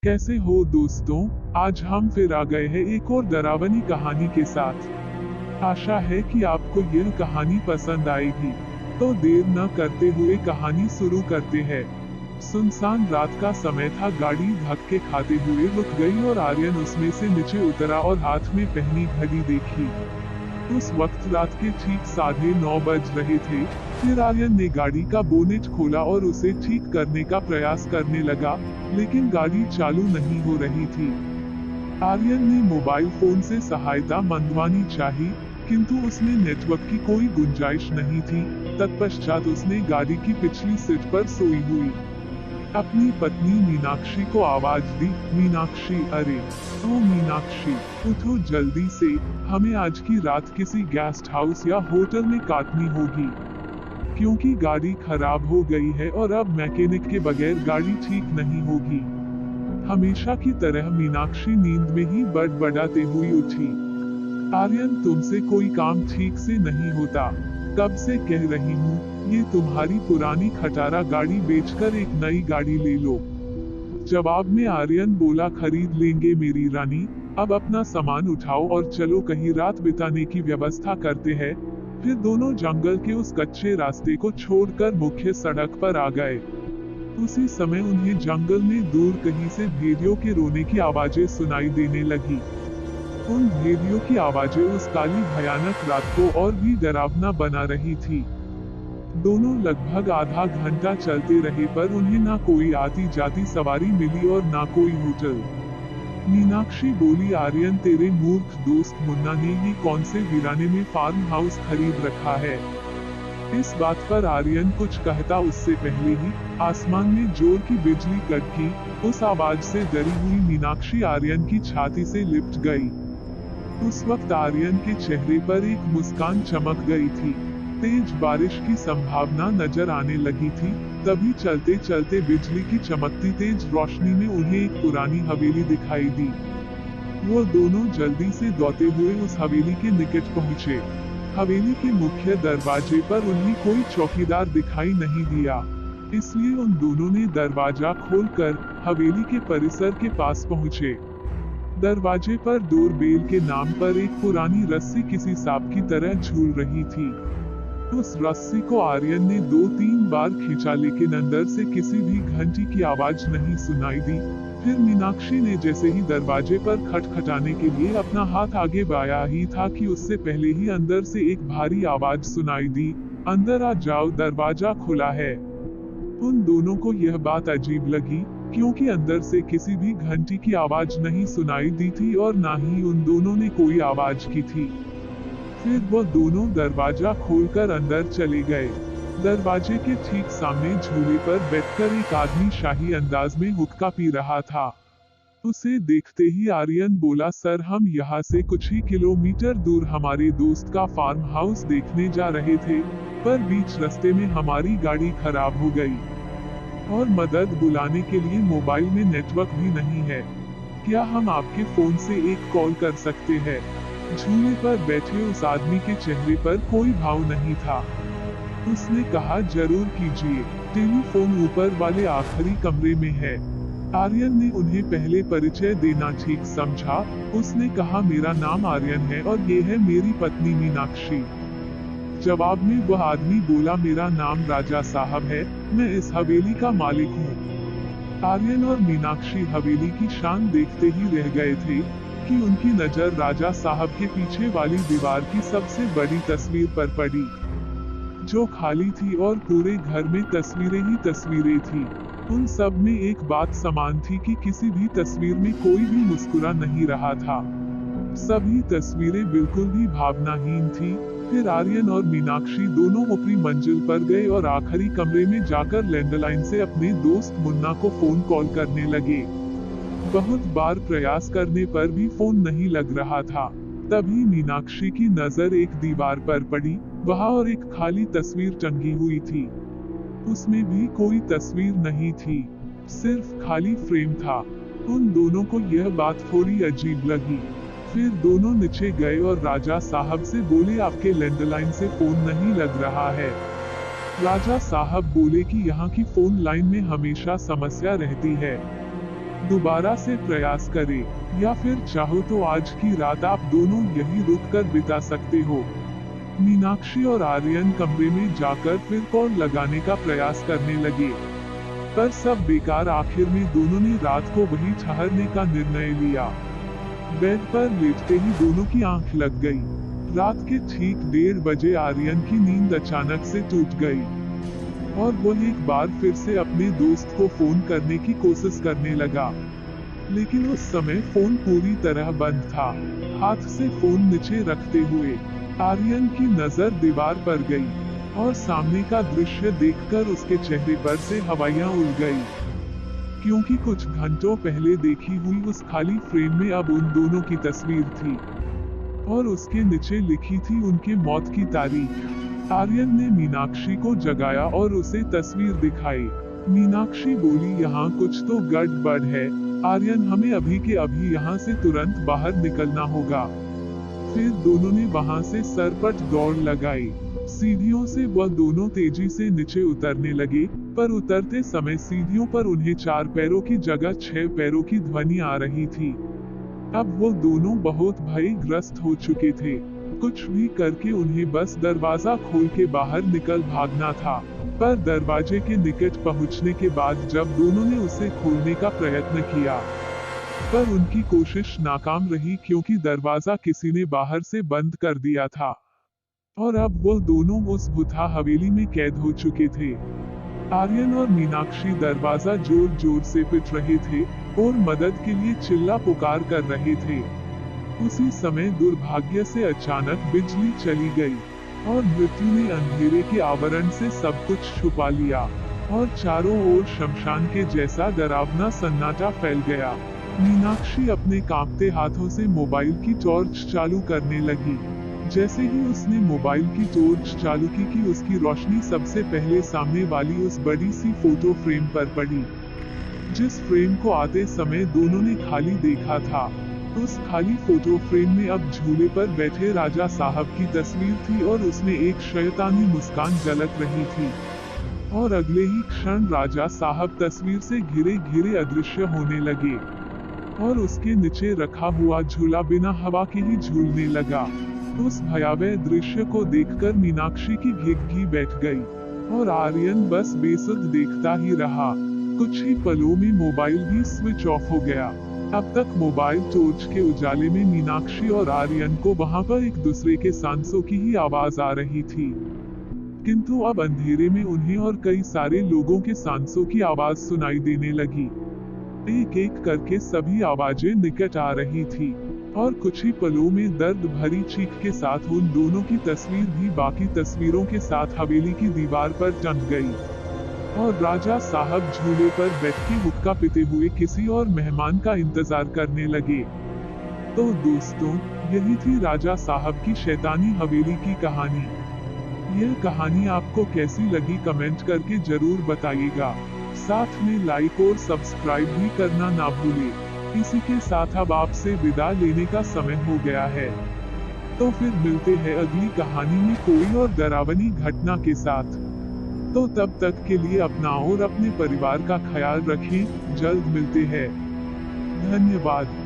कैसे हो दोस्तों? आज हम फिर आ गए हैं एक और डरावनी कहानी के साथ। आशा है कि आपको यह कहानी पसंद आएगी। तो देर न करते हुए कहानी शुरू करते हैं। सुनसान रात का समय था। गाड़ी धक्के खाते हुए रुक गई और आर्यन उसमें से नीचे उतरा और हाथ में पहनी घड़ी देखी। उस वक्त रात के ठीक 9:30 बज रहे थे। फिर आर्यन ने गाड़ी का बोनेट खोला और उसे ठीक करने का प्रयास करने लगा, लेकिन गाड़ी चालू नहीं हो रही थी। आर्यन ने मोबाइल फोन से सहायता मंगवानी चाही, किंतु उसमें नेटवर्क की कोई गुंजाइश नहीं थी। तत्पश्चात उसने गाड़ी की पिछली सीट पर सोई हुई अपनी पत्नी मीनाक्षी को आवाज दी। मीनाक्षी, अरे ओ मीनाक्षी, उठो जल्दी से, हमें आज की रात किसी गेस्ट हाउस या होटल में काटनी होगी, क्योंकि गाड़ी खराब हो गई है और अब मैकेनिक के बगैर गाड़ी ठीक नहीं होगी। हमेशा की तरह मीनाक्षी नींद में ही बड़बड़ाते हुई उठी। आर्यन, तुमसे कोई काम ठीक से नहीं होता। कब से कह रही हूँ, ये तुम्हारी पुरानी खटारा गाड़ी बेचकर एक नई गाड़ी ले लो। जवाब में आर्यन बोला, खरीद लेंगे मेरी रानी, अब अपना सामान उठाओ और चलो कहीं रात बिताने की व्यवस्था करते हैं। फिर दोनों जंगल के उस कच्चे रास्ते को छोड़कर मुख्य सड़क पर आ गए। उसी समय उन्हें जंगल में दूर कहीं से भेड़ियों के रोने की आवाजें सुनाई देने लगी। उन भेड़ियों की आवाजें उस काली भयानक रात को और भी डरावना बना रही थी। दोनों लगभग आधा घंटा चलते रहे, पर उन्हें ना कोई आती जाती सवारी मिली और ना कोई होटल। मीनाक्षी बोली, आर्यन, तेरे मूर्ख दोस्त मुन्ना ने ही कौन से वीराने में फार्म हाउस खरीद रखा है। इस बात पर आर्यन कुछ कहता उससे पहले ही आसमान में जोर की बिजली कड़की। उस आवाज से डरी हुई मीनाक्षी आर्यन की छाती से लिपट गई। उस वक्त आर्यन के चेहरे पर एक मुस्कान चमक गई थी। तेज बारिश की संभावना नजर आने लगी थी। तभी चलते चलते बिजली की चमकती तेज रोशनी में उन्हें एक पुरानी हवेली दिखाई दी। वो दोनों जल्दी से दौड़ते हुए उस हवेली के निकट पहुँचे। हवेली के मुख्य दरवाजे पर उन्हें कोई चौकीदार दिखाई नहीं दिया, इसलिए उन दोनों ने दरवाजा खोलकर हवेली के परिसर के पास पहुँचे। दरवाजे पर डोरबेल के नाम पर एक पुरानी रस्सी किसी सांप की तरह झूल रही थी। उस रस्सी को आर्यन ने 2-3 बार खींचा, लेकिन अंदर से किसी भी घंटी की आवाज नहीं सुनाई दी। फिर मीनाक्षी ने जैसे ही दरवाजे पर खटखटाने के लिए अपना हाथ आगे बढ़ाया ही था कि उससे पहले ही अंदर से एक भारी आवाज सुनाई दी, अंदर आ जाओ, दरवाजा खुला है। उन दोनों को यह बात अजीब लगी, क्योंकि अंदर से किसी भी घंटी की आवाज नहीं सुनाई दी थी और ना ही उन दोनों ने कोई आवाज की थी। फिर वो दोनों दरवाजा खोलकर अंदर चले गए। दरवाजे के ठीक सामने झूले पर बैठकर एक आदमी शाही अंदाज में हुक्का पी रहा था। उसे देखते ही आर्यन बोला, सर, हम यहाँ से कुछ ही किलोमीटर दूर हमारे दोस्त का फार्म हाउस देखने जा रहे थे, पर बीच रास्ते में हमारी गाड़ी खराब हो गई और मदद बुलाने के लिए मोबाइल में नेटवर्क भी नहीं है। क्या हम आपके फोन से एक कॉल कर सकते हैं? झूले पर बैठे उस आदमी के चेहरे पर कोई भाव नहीं था। उसने कहा, जरूर कीजिए, टेलीफोन ऊपर वाले आखिरी कमरे में है। आर्यन ने उन्हें पहले परिचय देना ठीक समझा। उसने कहा, मेरा नाम आर्यन है और ये है मेरी पत्नी मीनाक्षी। जवाब में वह आदमी बोला, मेरा नाम राजा साहब है, मैं इस हवेली का मालिक हूँ। आर्यन और मीनाक्षी हवेली की शान देखते ही रह गए थे कि उनकी नजर राजा साहब के पीछे वाली दीवार की सबसे बड़ी तस्वीर पर पड़ी, जो खाली थी और पूरे घर में तस्वीरें ही तस्वीरें थी। उन सब में एक बात समान थी कि किसी भी तस्वीर में कोई भी मुस्कुरा नहीं रहा था। सभी तस्वीरें बिल्कुल भी भावनाहीन थी। फिर आर्यन और मीनाक्षी दोनों ऊपरी मंजिल पर गए और आखिरी कमरे में जाकर लैंडलाइन से अपने दोस्त मुन्ना को फोन कॉल करने लगे। बहुत बार प्रयास करने पर भी फोन नहीं लग रहा था। तभी मीनाक्षी की नजर एक दीवार पर पड़ी। वहाँ और एक खाली तस्वीर टंगी हुई थी। उसमें भी कोई तस्वीर नहीं थी, सिर्फ खाली फ्रेम था। उन दोनों को यह बात थोड़ी अजीब लगी। फिर दोनों नीचे गए और राजा साहब से बोले, आपके लैंडलाइन से फोन नहीं लग रहा है। राजा साहब बोले कि यहाँ की फोन लाइन में हमेशा समस्या रहती है। दोबारा से प्रयास करें, या फिर चाहो तो आज की रात आप दोनों यहीं रुककर बिता सकते हो। मीनाक्षी और आर्यन कमरे में जाकर फिर कॉल लगाने का प्रयास करने लगे, पर सब बेकार। आखिर में दोनों ने रात को वहीं ठहरने का निर्णय लिया। बेड पर लेटते ही दोनों की आंख लग गई। रात के ठीक 1:30 बजे आर्यन की नींद अचानक से टूट गई और वो एक बार फिर से अपने दोस्त को फोन करने की कोशिश करने लगा, लेकिन उस समय फोन पूरी तरह बंद था। हाथ से फोन नीचे रखते हुए आर्यन की नजर दीवार पर गई और सामने का दृश्य देखकर उसके चेहरे पर से हवाइयां उड़ गई, क्योंकि कुछ घंटों पहले देखी हुई उस खाली फ्रेम में अब उन दोनों की तस्वीर थी और उसके नीचे लिखी थी उनके मौत की तारीख। आर्यन ने मीनाक्षी को जगाया और उसे तस्वीर दिखाई। मीनाक्षी बोली, यहाँ कुछ तो गड़बड़ है आर्यन, हमें अभी के अभी यहाँ से तुरंत बाहर निकलना होगा। फिर दोनों ने वहाँ से सरपट दौड़ लगाई। सीढ़ियों से वह दोनों तेजी से नीचे उतरने लगे, पर उतरते समय सीढ़ियों पर उन्हें 4 पैरों की जगह 6 पैरों की ध्वनि आ रही थी। अब वो दोनों बहुत भयग्रस्त हो चुके थे। कुछ भी करके उन्हें बस दरवाजा खोल के बाहर निकल भागना था, पर दरवाजे के निकट पहुंचने के बाद जब दोनों ने उसे खोलने का प्रयत्न किया, पर उनकी कोशिश नाकाम रही, क्योंकि दरवाजा किसी ने बाहर से बंद कर दिया था और अब वो दोनों उस भूथा हवेली में कैद हो चुके थे। आर्यन और मीनाक्षी दरवाजा जोर जोर से पीट रहे थे और मदद के लिए चिल्ला पुकार कर रहे थे। उसी समय दुर्भाग्य से अचानक बिजली चली गई और मृत्यु ने अंधेरे के आवरण से सब कुछ छुपा लिया और चारों ओर शमशान के जैसा डरावना सन्नाटा फैल गया। मीनाक्षी अपने कांपते हाथों से मोबाइल की टॉर्च चालू करने लगी। जैसे ही उसने मोबाइल की टॉर्च चालू की कि उसकी रोशनी सबसे पहले सामने वाली उस बड़ी सी फोटो फ्रेम पर पड़ी, जिस फ्रेम को आते समय दोनों ने खाली देखा था। उस खाली फोटो फ्रेम में अब झूले पर बैठे राजा साहब की तस्वीर थी और उसमें एक शैतानी मुस्कान झलक रही थी और अगले ही क्षण राजा साहब तस्वीर से घिरे घिरे अदृश्य होने लगे और उसके नीचे रखा हुआ झूला बिना हवा के ही झूलने लगा। उस भयावह दृश्य को देखकर मीनाक्षी की घिघी बैठ गई और आर्यन बस बेसुध देखता ही रहा। कुछ ही पलों में मोबाइल भी स्विच ऑफ हो गया। अब तक मोबाइल टॉर्च के उजाले में मीनाक्षी और आर्यन को वहां पर एक दूसरे के सांसों की ही आवाज आ रही थी, किंतु अब अंधेरे में उन्हें और कई सारे लोगों के सांसों की आवाज सुनाई देने लगी। एक एक करके सभी आवाजें निकट आ रही थी और कुछ ही पलों में दर्द भरी चीख के साथ उन दोनों की तस्वीर भी बाकी तस्वीरों के साथ हवेली की दीवार पर टंग गई और राजा साहब झूले पर बैठ के हुक्का पीते हुए किसी और मेहमान का इंतजार करने लगे। तो दोस्तों, यही थी राजा साहब की शैतानी हवेली की कहानी। यह कहानी आपको कैसी लगी कमेंट करके जरूर बताइएगा। साथ में लाइक और सब्सक्राइब भी करना ना भूलें। इसी के साथ अब आपसे विदा लेने का समय हो गया है। तो फिर मिलते हैं अगली कहानी में कोई और डरावनी घटना के साथ। तो तब तक के लिए अपना और अपने परिवार का ख्याल रखें। जल्द मिलते हैं। धन्यवाद।